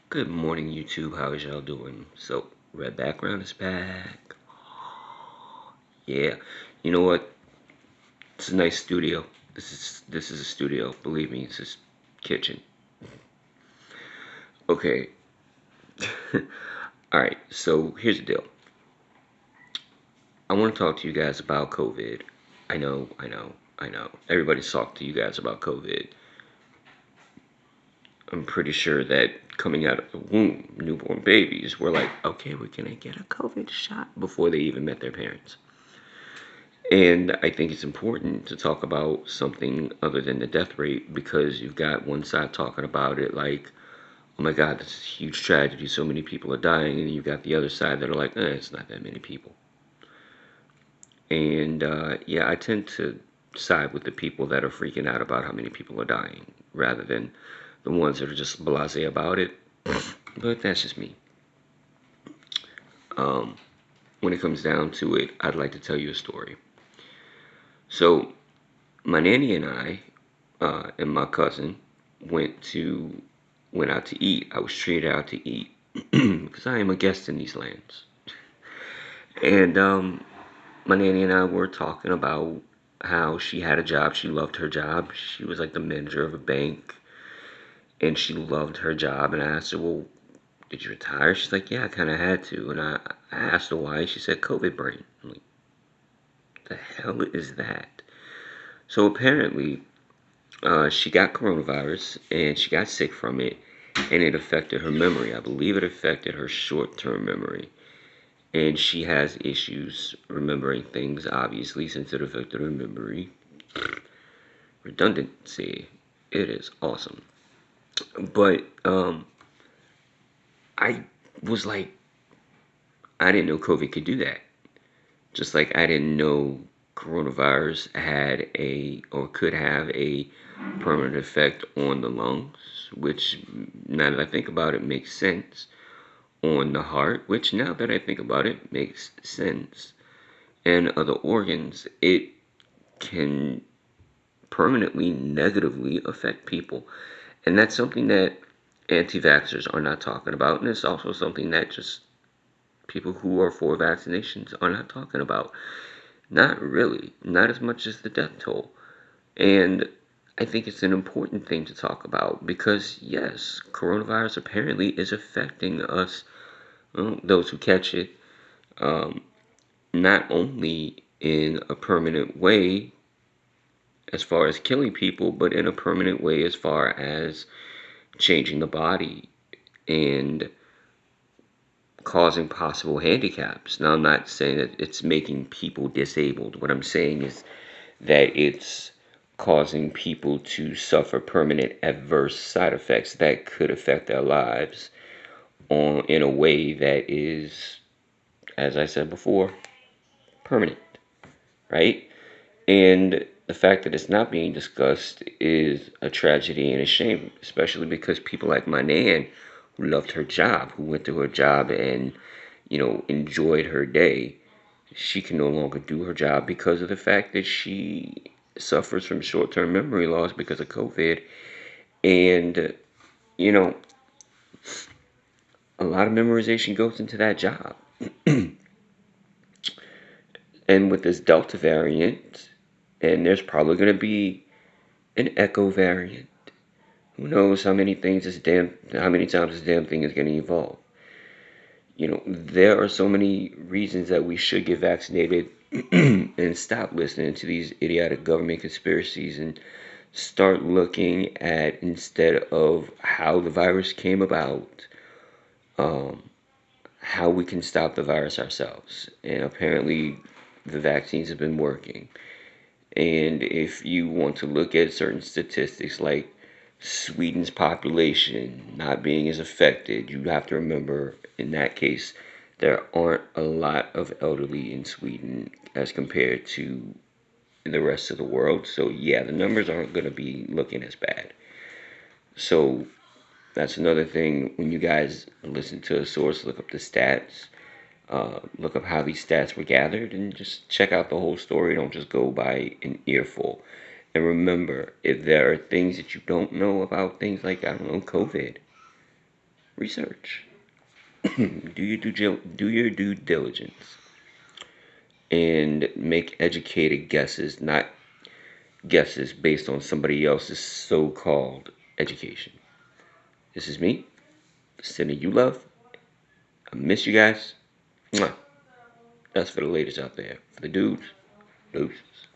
Good morning, YouTube. How is y'all doing? So, red background is back. Yeah, you know what? It's a nice studio. This is a studio. Believe me, it's just kitchen. Okay. All right. So here's the deal. I want to talk to you guys about COVID. I know. Everybody's talked to you guys about COVID. I'm pretty sure that coming out of the womb, newborn babies were like, okay, we're gonna get a COVID shot before they even met their parents. And I think it's important to talk about something other than the death rate because you've got one side talking about it like, oh my God, this is a huge tragedy. So many people are dying. And you've got the other side that are like, it's not that many people. And yeah, I tend to side with the people that are freaking out about how many people are dying rather than the ones that are just blase about it. But that's just me. Um, when it comes down to it, I'd like to tell you a story. So, my nanny and I and my cousin went to went out to eat. I was treated out to eat because I am a guest in these lands. And my nanny and I were talking about how she had a job. She loved her job. She was like the manager of a bank, and she loved her job. And I asked her, "Well, did you retire?" She's like, "Yeah, I kind of had to." And I asked her why. She said, "COVID brain." I'm like, "The hell is that?" So apparently, she got coronavirus and she got sick from it, and it affected her memory. I believe it affected her short term memory. And she has issues remembering things, obviously, since it affected her memory. Redundancy. It is awesome. But I was like, I didn't know COVID could do that. Just like I didn't know coronavirus had a or could have a permanent effect on the lungs, which now that I think about it makes sense. On the heart, which now that I think about it makes sense. And other organs, it can permanently negatively affect people. And that's something that anti vaxxers are not talking about. And it's also something that just people who are for vaccinations are not talking about. Not really, not as much as the death toll. And I think it's an important thing to talk about because, yes, coronavirus apparently is affecting us, those who catch it, um, not only in a permanent way as far as killing people, but in a permanent way as far as changing the body and causing possible handicaps. Now, I'm not saying that it's making people disabled. What I'm saying is that it's causing people to suffer permanent adverse side effects that could affect their lives in a way that is, as I said before, permanent, right? And the fact that it's not being discussed is a tragedy and a shame, especially because people like my nan, who loved her job, who went to her job and, enjoyed her day, she can no longer do her job because of the fact that she suffers from short term memory loss because of COVID. And, you know, a lot of memorization goes into that job. And with this Delta variant, and there's probably going to be an Echo variant. Who knows how many times this damn thing is going to evolve? There are so many reasons that we should get vaccinated and stop listening to these idiotic government conspiracies and start looking at, instead of how the virus came about, um, how we can stop the virus ourselves. And apparently, the vaccines have been working. And if you want to look at certain statistics like Sweden's population not being as affected, you have to remember in that case, there aren't a lot of elderly in Sweden as compared to the rest of the world. So, yeah, the numbers aren't going to be looking as bad. So, that's another thing. When you guys listen to a source, look up the stats, look up how these stats were gathered, and just check out the whole story. Don't just go by an earful. And remember, if there are things that you don't know about things like, I don't know, COVID, Research. Do your due diligence and make educated guesses, not guesses based on somebody else's so-called education. This is me, sending you love. I miss you guys. Mwah. That's for the ladies out there. For the dudes, deuces.